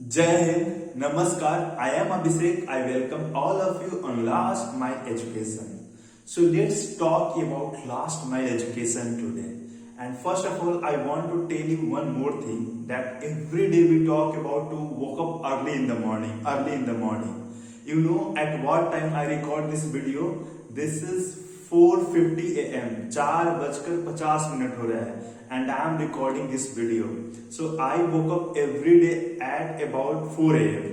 Jai Hind, Namaskar, I am Abhishek. I welcome all of you on Last Mile Education. So let's talk about Last Mile Education today. And first of all, I want to tell you one more thing that every day we talk about to wake up early in the morning. You know at what time I record this video? This is 4:50 a.m. 4:50 हो रहा है and I am recording this video. So I woke up every day at about 4 a.m.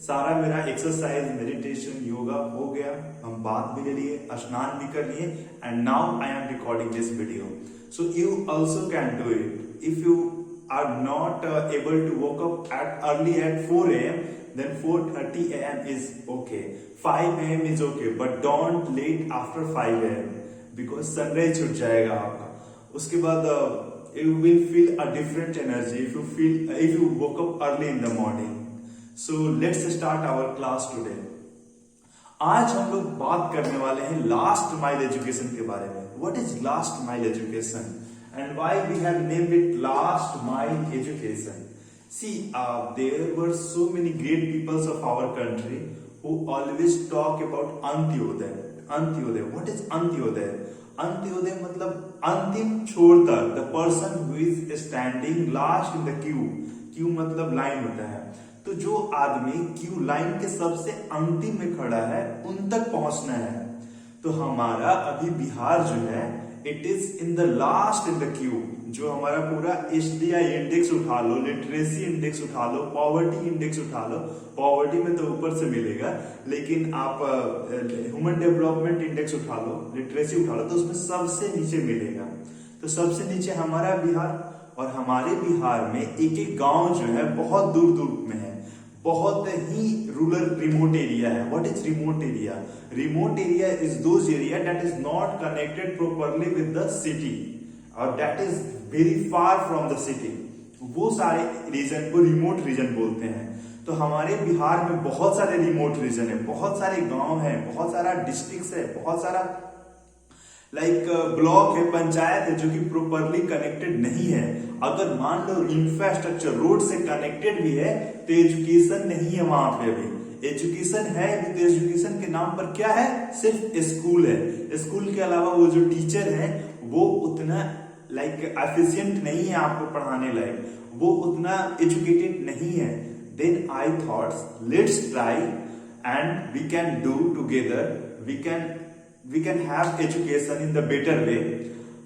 सारा मेरा exercise meditation yoga हो गया, हम बात भी ले लिए, स्नान भी कर लिए and now I am recording this video. So you also can do it. If you are not able to wake up early at 4 a.m. then 4:30 a.m. is okay. 5 a.m. is okay, but don't late after 5 a.m. because sunrise छूट जाएगा आपका. उसके बाद you will feel a different energy if you woke up early in the morning. So let's start our class today. आज हम लोग बात करने वाले हैं लास्ट माइल एजुकेशन के बारे में. What is last mile education and why we have named it last mile education? See, there were so many great peoples of our country who always talk about Antyodaya. Antyodaya. What is Antyodaya? Antyodaya मतलब अंतिम छोर तक, the person who is standing last in the Q. Q मतलब line होता है. तो जो आदमी क्यू लाइन के सबसे अंतिम में खड़ा है उन तक पहुंचना है. तो हमारा अभी बिहार जो है it is in the last in the Q. जो हमारा पूरा एचडीआई इंडेक्स उठा लो, लिटरेसी इंडेक्स उठा लो, पॉवर्टी इंडेक्स उठा लो. पॉवर्टी में तो ऊपर से मिलेगा, लेकिन आप ह्यूमन डेवलपमेंट इंडेक्स उठा लो, लिटरेसी उठा लो, तो उसमें सबसे नीचे मिलेगा. तो सबसे नीचे हमारा बिहार, और हमारे बिहार में एक एक गांव जो है बहुत दूर दूर में है, बहुत ही रूरल रिमोट एरिया है. What is remote area? Remote area is those area that is not connected properly with the city और that is very far from the city. वो सारे रीजन को रिमोट रीजन बोलते हैं. तो हमारे बिहार में बहुत सारे रिमोट रीजन है, बहुत सारे गांव है, बहुत सारा डिस्ट्रिक्ट है, बहुत सारा ब्लॉक है, पंचायत है जो कि प्रॉपरली कनेक्टेड नहीं है. अगर मान लो इंफ्रास्ट्रक्चर रोड से कनेक्टेड भी है तो एजुकेशन नहीं है वहां पे. अभी एजुकेशन है तो एजुकेशन के नाम पर क्या है? सिर्फ स्कूल है. स्कूल के अलावा वो जो टीचर है वो उतना एफिशिएंट नहीं है आपको पढ़ाने लायक, वो उतना एजुकेटेड नहीं है. Then I thought let's try and we can do together. We can have education in the better way.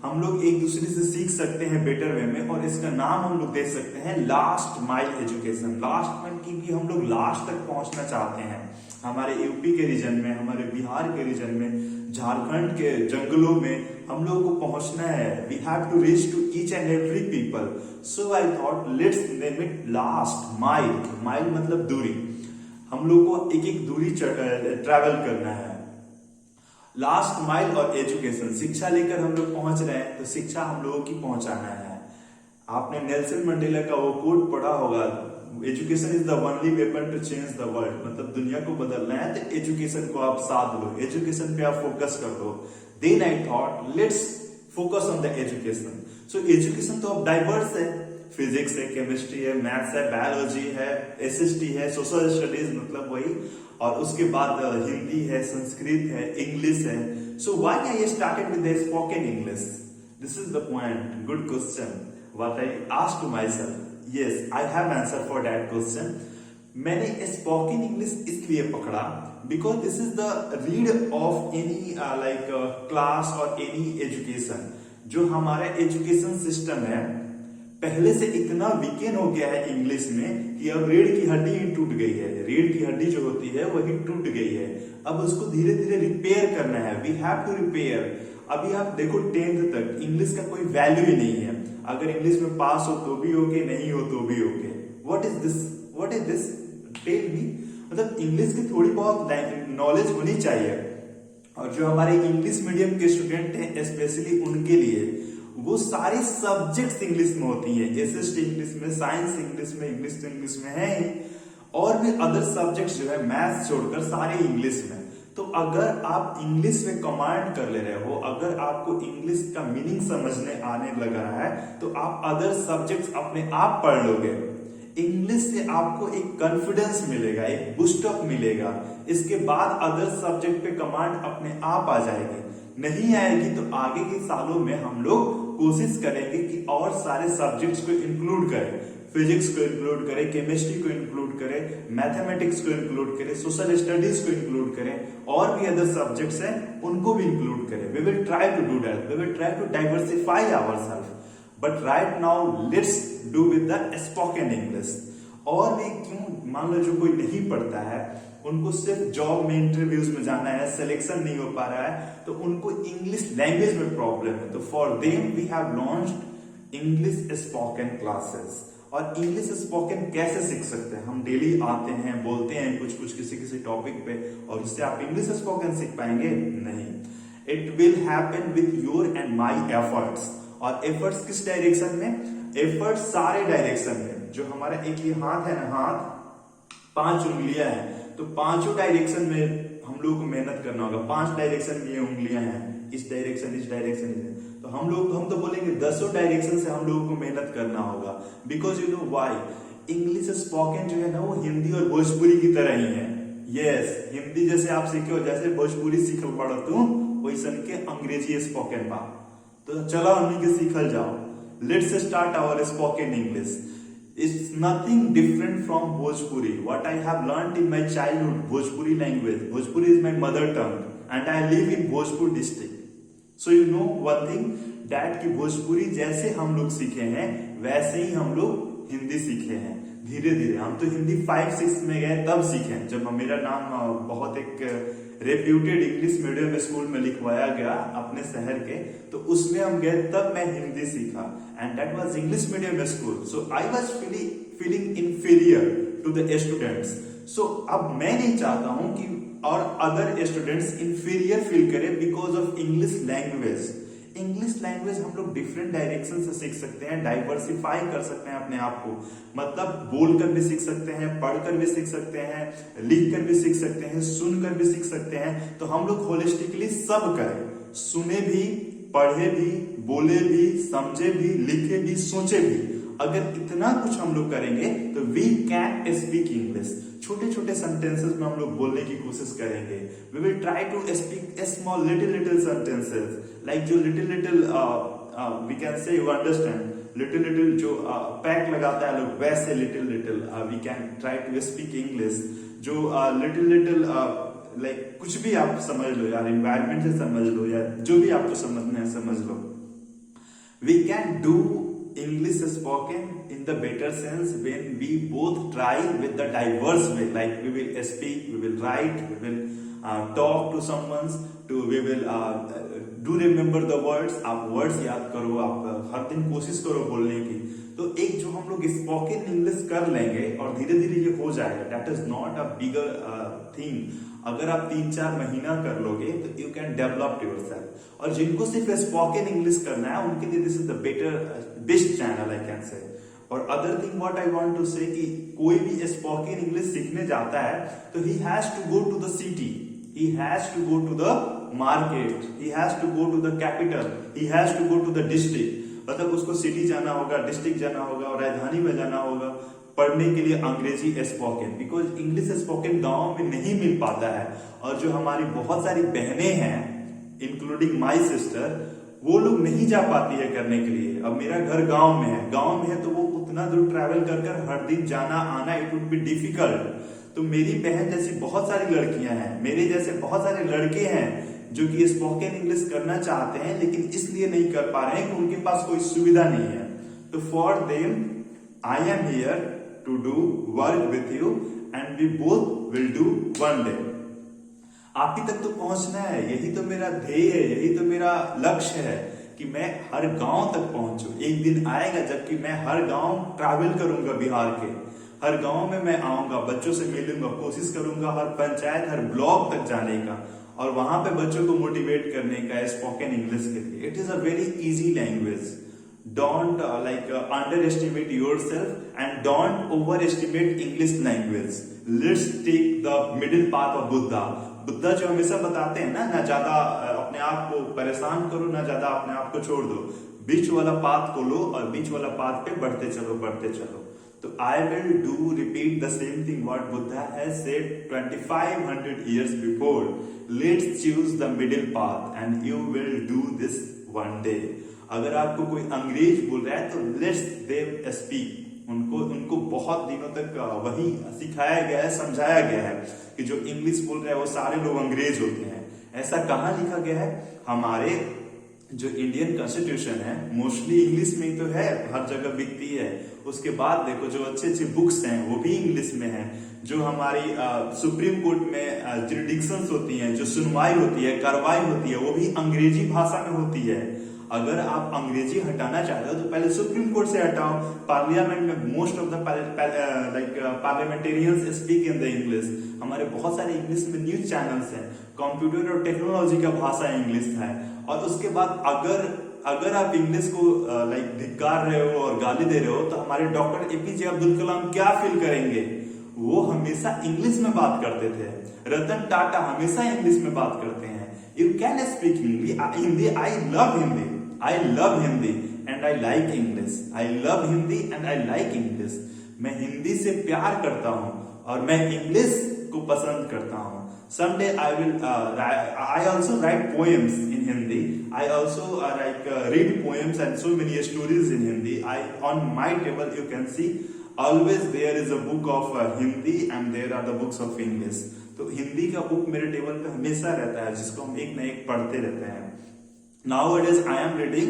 हम लोग एक दूसरे से सीख सकते हैं बेटर वे में, और इसका नाम हम लोग दे सकते हैं last mile education. Last mile क्योंकि हम लोग लास्ट तक पहुंचना चाहते हैं. हमारे यूपी के रीजन में, हमारे बिहार के रीजन में, झारखंड के जंगलों में हम लोगों को पहुंचना है. We have to reach to each and every people. So I thought let's name it last mile. Mile मतलब दूरी. हम लोग को एक एक दूरी ट्रैवल करना है. लास्ट माइल और एजुकेशन, शिक्षा लेकर हम लोग पहुंच रहे हैं तो शिक्षा हम लोगों की पहुंचाना है. आपने नेल्सन मंडेला का वो कोट पढ़ा होगा, education is the only weapon to change the world. मतलब दुनिया को बदलना है तो एजुकेशन को आप साथ लो, एजुकेशन पे आप फोकस कर दो. Then I thought let's focus on the education. So education तो अब डाइवर्स है, फिजिक्स है, केमिस्ट्री है, मैथ्स है, बायोलॉजी है, एसएसटी है, सोशल स्टडीज मतलब वही, और उसके बाद हिंदी है, संस्कृत है, इंग्लिश है. So why I started with the spoken English? This is the point. Good question what I asked to myself. Yes, I have answer for that question. मैंने स्पोकन इंग्लिश इसलिए पकड़ा because this is the read of any class और any education. जो हमारा education system है पहले से इतना वीकेन हो गया है इंग्लिश में कि अब रीढ़ की हड्डी ही टूट गई है. रीढ़ की हड्डी जो होती है वही टूट गई है. अब उसको धीरे धीरे रिपेयर करना है. We have to repair. अभी आप देखो 10th तक इंग्लिश का कोई वैल्यू ही नहीं है. अगर इंग्लिश में पास हो तो भी ओके, नहीं हो तो भी okay. What is this? Tell me. मतलब इंग्लिश की थोड़ी बहुत नॉलेज होनी चाहिए. और जो हमारे इंग्लिश मीडियम के स्टूडेंट हैं स्पेशली उनके लिए वो सारी सब्जेक्ट्स इंग्लिश में होती हैं. एसएसटी इंग्लिश में, साइंस इंग्लिश में, इंग्लिश तो इंग्लिश में है ही, और भी अदर सब्जेक्ट्स जो है मैथ्स छोड़कर सारे इंग्लिश में. तो अगर आप इंग्लिश में कमांड कर ले रहे हो, अगर आपको इंग्लिश का मीनिंग समझने आने लग रहा है तो आप अदर सब्जेक्ट्स अपने आप पढ़ लोगे. इंग्लिश से आपको एक कॉन्फिडेंस मिलेगा, एक बूस्ट अप मिलेगा। इसके बाद अदर सब्जेक्ट पे कमांड अपने आप आ जाएगी। नहीं आएगी तो आगे के सालों में हम लोग कोशिश करेंगे कि और सारे सब्जेक्ट्स को इंक्लूड करें, फिजिक्स को इंक्लूड करें, केमिस्ट्री को इंक्लूड करें, मैथमेटिक्स को इंक्लूड करें, सोशल स्टडीज को इंक्लूड करें, और भी अदर सब्जेक्ट्स हैं उनको भी इंक्लूड करें। We will try to do that, we will try to diversify ourself, but right now let's do with the spoken English. और भी क्यों, मान लो जो कोई नहीं पढ़ता है, उनको सिर्फ जॉब में इंटरव्यूज में जाना है, सिलेक्शन नहीं हो पा रहा है, तो उनको इंग्लिश लैंग्वेज में प्रॉब्लम है, तो for them we have launched English spoken classes. और इंग्लिश स्पोकन कैसे सीख सकते हैं? हम डेली आते हैं, बोलते हैं कुछ कुछ किसी किसी टॉपिक पे, और उससे आप इंग्लिश स्पोकन सीख पाएंगे? नहीं। It will happen with your and my efforts. और एफर्ट्स किस डायरेक्शन में? एफर्ट्स सारे डायरेक्शन में। जो हमारा एक ये हाथ है ना, हाथ 5 उंगलियां हैं, तो पांचों डायरेक्शन में हम लोग को मेहनत करना होगा। 5 डायरेक्शन में ये उंगलियां हैं, इस डायरेक्शन, इस डायरेक्शन, तो हम तो बोलेंगे 10 डायरेक्शन से हम लोगों को मेहनत करना होगा। Because you know why, English spoken जो है ना, वो हिंदी और भोजपुरी की तरह ही है। यस, हिंदी जैसे आप सीखे हो, जैसे भोजपुरी सीखल पड़ो तुम, वैसन के अंग्रेजी स्पोकन बा। तो चलो हमनी के सीखल जाओ। Let's start our spoken English. It's nothing different from Bhojpuri. What I have learnt in my childhood, Bhojpuri language. Bhojpuri is my mother tongue, and I live in Bhojpur district. So you know one thing, that कि भोजपुरी जैसे हम लोग सीखे हैं, वैसे ही हम लोग हिंदी सीखे हैं धीरे धीरे। हम तो हिंदी 5-6 में गए तब सीखे, जब मेरा नाम बहुत एक रेप्यूटेड इंग्लिश मीडियम स्कूल में लिखवाया गया अपने शहर के, तो उसमें हम गए, तब मैं हिंदी सीखा, and that was English medium school. So I was feeling inferior to the students. So अब मैं नहीं चाहता हूं कि और अदर स्टूडेंट्स इंफीरियर फील करें because of English language. English language हम लोग डिफरेंट डायरेक्शन से सीख सकते हैं, डाइवर्सिफाई कर सकते हैं अपने आप को। मतलब बोलकर भी सीख सकते हैं, पढ़कर भी सीख सकते हैं, लिखकर भी सीख सकते हैं, सुनकर भी सीख सकते हैं। तो हम लोग होलिस्टिकली सब करें, सुने भी, पढ़े भी, बोले भी, समझे भी, लिखे भी, सोचे भी। अगर इतना कुछ हम लोग करेंगे तो वी कैन स्पीक इंग्लिश। छोटे छोटे सेंटेंसेस में हम लोग बोलने की कोशिश करेंगे। We will try to speak small little sentences, like जो little we can say you understand, little जो पैक लगाता है लोग, वैसे little we can try to speak English. जो लिटिल लाइक कुछ भी आप समझ लो यार, एनवायरमेंट से समझ लो, या जो भी आपको समझना है समझ लो। We can do English spoken in the better sense when we both try with the diverse way, like we will speak, we will write, we will talk to someone, we will do remember the words। आप words याद करो, आप हर दिन कोशिश करो बोलने की। तो एक जो हम लोग स्पोकन इंग्लिश कर लेंगे और धीरे धीरे ये हो जाएगा, that is not a bigger thing. अगर आप 3-4 महीना कर लोगे तो यू कैन डेवलप योरसेल्फ। और जिनको सिर्फ स्पोकन इंग्लिश करना है, उनके लिए this is the best channel I can say. और other thing what I want to say, कि कोई भी स्पोकन इंग्लिश सीखने जाता है तो he has to go to the city, he has to go to the market, he has to go to the capital, he has to go to the district। मतलब उसको city जाना होगा, district जाना होगा, और राजधानी में जाना होगा पढ़ने के लिए अंग्रेजी स्पोकन। बिकॉज इंग्लिश स्पोकन गांव में नहीं मिल पाता है। और जो हमारी बहुत सारी बहनें हैं, इंक्लूडिंग माय सिस्टर, वो लोग नहीं जा पाती है करने के लिए। अब मेरा घर गांव में है तो वो उतना दूर ट्रैवल कर हर दिन जाना आना, इट वुड बी डिफिकल्ट। तो मेरी बहन जैसी बहुत सारी लड़कियां हैं, मेरे जैसे बहुत सारे लड़के हैं जो कि स्पोकन इंग्लिश करना चाहते हैं, लेकिन इसलिए नहीं कर पा रहे हैं कि उनके पास कोई सुविधा नहीं है। तो for them I am here to do work with you, and we both will do one day. आप ही तक तो पहुंचना है, यही तो मेरा ध्येय है, यही तो मेरा लक्ष्य है कि मैं हर गांव तक पहुंचूं। एक दिन आएगा जबकि मैं हर गांव ट्रैवल करूंगा, बिहार के हर गांव में मैं आऊंगा, बच्चों से मिलूंगा, कोशिश करूंगा हर पंचायत, हर ब्लॉक तक जाने का, और वहां पे बच्चों को मोटिवेट करने का स्पोकन इंग्लिश के लिए। It is a very easy language. Don't underestimate yourself and don't overestimate English language. Let's take the middle path of Buddha जो हमेशा बताते हैं ना ज्यादा अपने आप को परेशान करो, ना ज्यादा अपने आप को छोड़ दो, बीच वाला पाथ को लो और बीच वाला पाथ पे बढ़ते चलो। तो I will do repeat the same thing what Buddha has said 2500 years before. Let's choose the middle path and you will do this one day. अगर आपको कोई अंग्रेज बोल रहा है तो लेट्स देम स्पीक। उनको बहुत दिनों तक वही सिखाया गया है, समझाया गया है कि जो इंग्लिश बोल रहे हैं वो सारे लोग अंग्रेज होते हैं। ऐसा कहाँ लिखा गया है? हमारे जो इंडियन कॉन्स्टिट्यूशन है मोस्टली इंग्लिश में ही तो है, हर जगह बिकती है। उसके बाद देखो जो अच्छे अच्छे बुक्स हैं वो भी इंग्लिश में है। जो हमारी सुप्रीम कोर्ट में जुरिडिक्शंस होती हैं, जो सुनवाई होती है, कार्रवाई होती है, वो भी अंग्रेजी भाषा में होती है। अगर आप अंग्रेजी हटाना चाहते हो तो पहले सुप्रीम कोर्ट से हटाओ। पार्लियामेंट में most of the parliamentarians speak in the English. हमारे बहुत सारे इंग्लिश में न्यूज चैनल्स हैं। कंप्यूटर और टेक्नोलॉजी का भाषा इंग्लिश है। और उसके बाद अगर आप इंग्लिश को धिक्कार रहे हो और गाली दे रहे हो तो हमारे डॉक्टर एपीजे अब्दुल कलाम क्या फील करेंगे? वो हमेशा इंग्लिश में बात करते थे। रतन टाटा हमेशा इंग्लिश में बात करते हैं। You can speak Hindi. I love Hindi and I like English. I love Hindi and I like English. मैं हिंदी से प्यार करता हूं और मैं इंग्लिश को पसंद करता हूं। Someday I also write poems in Hindi. I also read poems and so many stories in Hindi. On my table you can see always there is a book of Hindi and there are the books of English. तो हिंदी का book मेरे table पे हमेशा रहता है जिसको हम एक न एक पढ़ते रहते हैं। Nowadays I am reading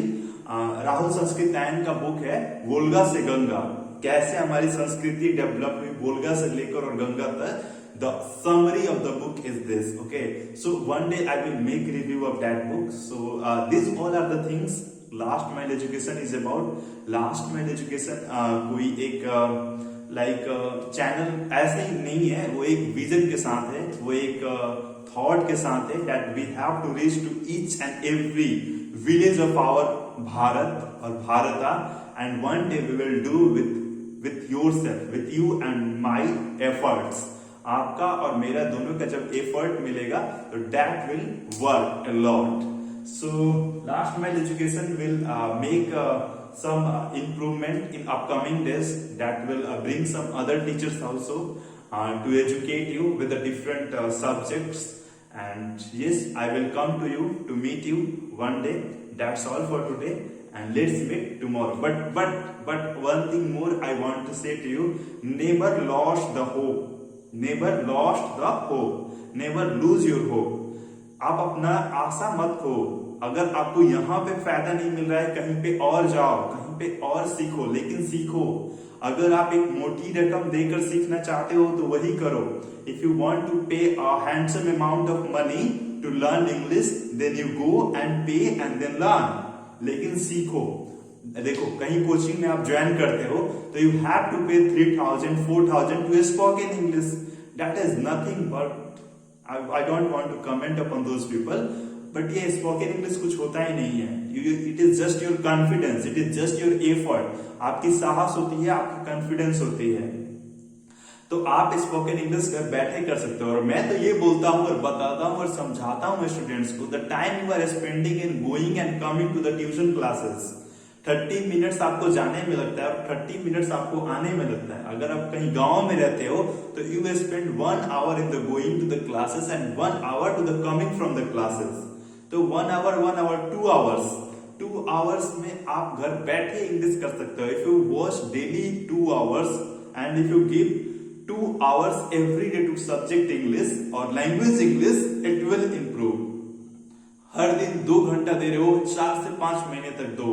Rahul संस्कृतायन का बुक है वोल्गा से गंगा, कैसे हमारी संस्कृति डेवलप हुई वोल्गा से लेकर और गंगा तक। The summary of the book is this, okay? So one day I will make review of that book. So these all are the things Last Mile Education is about. Last Mile Education कोई एक channel ऐसे ही नहीं है, वो एक vision के साथ है, वो एक थॉट के साथ है that we have to reach to each and every village of our Bharat और भारता, and one day we will do with yourself, with you and my efforts. आपका और मेरा दोनों का जब एफर्ट मिलेगा तो that will work a lot. So Last Mile Education will make some improvement in upcoming days. That will bring some other teachers also to educate you with the different subjects. And yes, I will come to you to meet you one day. That's all for today, and let's meet tomorrow. But one thing more I want to say to you: never lost the hope. Never lost the hope. Never lose your hope. आप अपना आशा मत खो। अगर आपको यहाँ पे फायदा नहीं मिल रहा है कहीं पे और जाओ, कहीं पे और सीखो, लेकिन सीखो। अगर आप एक मोटी रकम देकर सीखना चाहते हो तो वही करो। If you want to pay a handsome amount of money to learn English, then you go and pay and then learn. लेकिन सीखो। देखो कहीं कोचिंग में आप ज्वाइन करते हो तो you have to pay 3000 4000 to spoken English. That is nothing but I don't want to comment upon those people, but ये स्पोकन इंग्लिश कुछ होता ही नहीं है। It is just your confidence, it is just your effort. आपकी साहस होती है, आपकी कॉन्फिडेंस होती है, तो आप स्पोकन इंग्लिश घर बैठे कर सकते हो। और मैं तो ये बोलता हूँ और बताता हूँ और समझाता हूँ स्टूडेंट्स को, the time you are spending in going and coming to the tuition classes, 30 minutes आपको जाने में लगता है और 30 मिनट्स आपको आने में लगता है। अगर आप कहीं गांव में रहते हो तो you spend 1 hour in the going to the classes and 1 hour to the coming from the classes. तो 1 hour 2 hours में आप घर बैठे इंग्लिश कर सकते हो। If you watch daily 2 hours and if you give 2 hours every day to subject English और language English, it will improve. हर दिन 2 घंटा दे रहे हो, 4 से 5 महीने तक दो।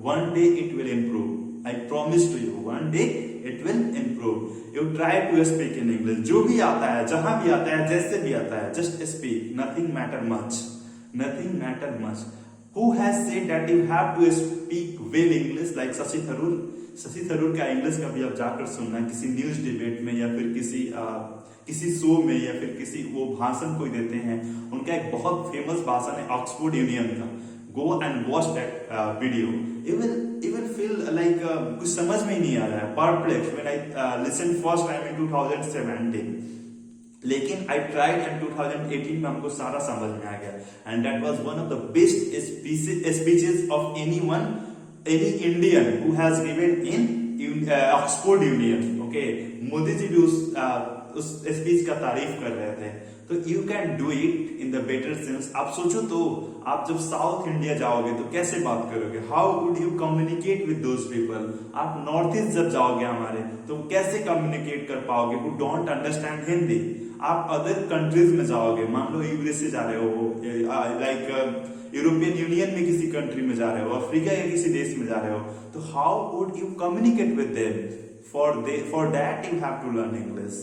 One day it will improve. I promise to you, one day it will improve. You try to speak in English. जो भी आता है, जहां भी आता है, जैसे भी आता है, just speak. Nothing matter much. Nothing matter much. Who has said that you have to speak well English like Shashi Tharoor? Shashi Tharoor का इंग्लिश का भी आप जाकर सुनना किसी न्यूज डिबेट में या फिर किसी शो में या फिर किसी वो भाषण कोई देते हैं। उनका एक बहुत फेमस भाषण है ऑक्सफोर्ड यूनियन का। Go and watch that video. You will feel like कुछ समझ में ही नहीं आ रहा है, perplexed when I listened first time in 2017. लेकिन I tried in 2018 में हमको सारा समझ में आ गया, and that was one of the best speeches of any Indian who has given in Oxford Union. Okay, Modi ji भी उस स्पीच का तारीफ कर रहे थे। तो you can do it in the better sense. आप सोचो तो, आप जब साउथ इंडिया जाओगे तो कैसे बात करोगे? How would you communicate with those people? आप नॉर्थ ईस्ट जब जाओगे हमारे, तो कैसे कम्युनिकेट कर पाओगे हु डोंट अंडरस्टैंड हिंदी? आप अदर कंट्रीज में जाओगे, मान लो यूएसए जा रहे हो, लाइक यूरोपियन यूनियन में किसी कंट्री में जा रहे हो, अफ्रीका या किसी देश में जा रहे हो, तो how would you communicate with them? For that you have to learn English,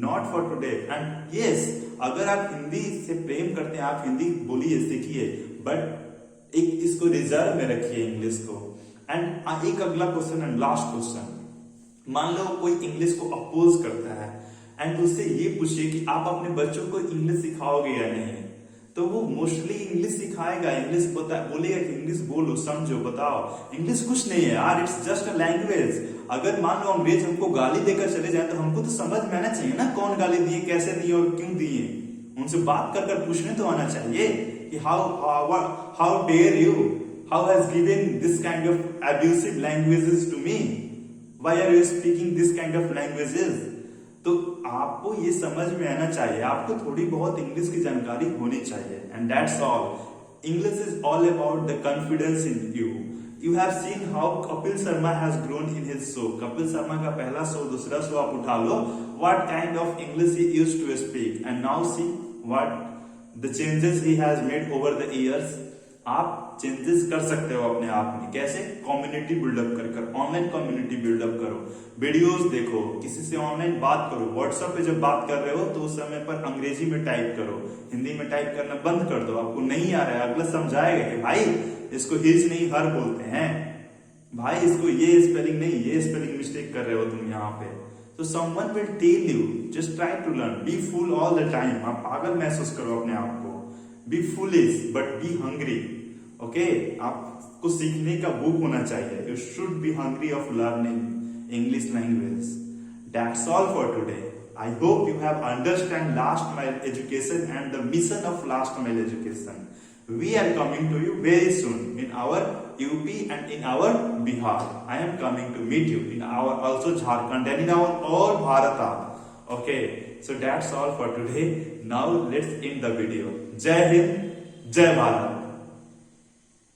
not for today. And yes, अगर आप हिंदी से प्रेम करते हैं, आप हिंदी बोलिए, सीखिए, बट एक इसको रिजर्व में रखिए इंग्लिश को। एंड एक अगला क्वेश्चन एंड लास्ट क्वेश्चन, मान लो कोई इंग्लिश को अपोज करता है एंड उससे ये पूछिए कि आप अपने बच्चों को इंग्लिश सिखाओगे या नहीं, तो वो मोस्टली इंग्लिश सिखाएगा, इंग्लिश बोलेगा कि इंग्लिश बोलो, समझो, बताओ। इंग्लिश कुछ नहीं है यार, इट्स जस्ट अ लैंग्वेज। अगर मान लो अंग्रेज हमको गाली देकर चले जाए तो हमको तो समझ में आना चाहिए ना, कौन गाली दिए, कैसे दिए और क्यों दिए। उनसे बात कर पूछने तो आना चाहिए कि how dare you, how has given this kind of abusive languages to me, why are you speaking this kind of languages. तो आपको ये समझ में आना चाहिए, आपको थोड़ी बहुत इंग्लिश की जानकारी होनी चाहिए। And that's all. English is all about the confidence in you. You have seen how Kapil Sharma has grown in his show. Kapil Sharma का पहला शो, दूसरा शो आप उठा लो, what kind of English he used to speak, and now see what the changes he has made over the years. आप changes कर सकते हो अपने आप में, कैसे? कम्युनिटी बिल्डअप कर ऑनलाइन कम्युनिटी बिल्डअप करो, वीडियोस देखो, किसी से ऑनलाइन बात करो। व्हाट्सएप पे जब बात कर रहे हो तो उस समय पर अंग्रेजी में टाइप करो, हिंदी में टाइप करना बंद कर दो। आपको नहीं आ रहा है, अगला समझाएगा कि भाई इसको हिज नहीं हर बोलते हैं, भाई इसको ये स्पेलिंग नहीं, ये स्पेलिंग मिस्टेक कर रहे हो तुम यहाँ पे। तो someone will tell you, just try to learn, be fool all the time. आप पागल महसूस करो अपने आप को, be foolish but be hungry. Okay, आपको सीखने का भूख होना चाहिए। You should be hungry of learning English language. That's all for today. I hope you have understand last mile education and the mission of last mile education. We are coming to you very soon in our UP and in our Bihar. I am coming to meet you in our also Jharkhand and in our all Bharata. Okay, so that's all for today. Now let's end the video. Jai Hind, Jai Bharat.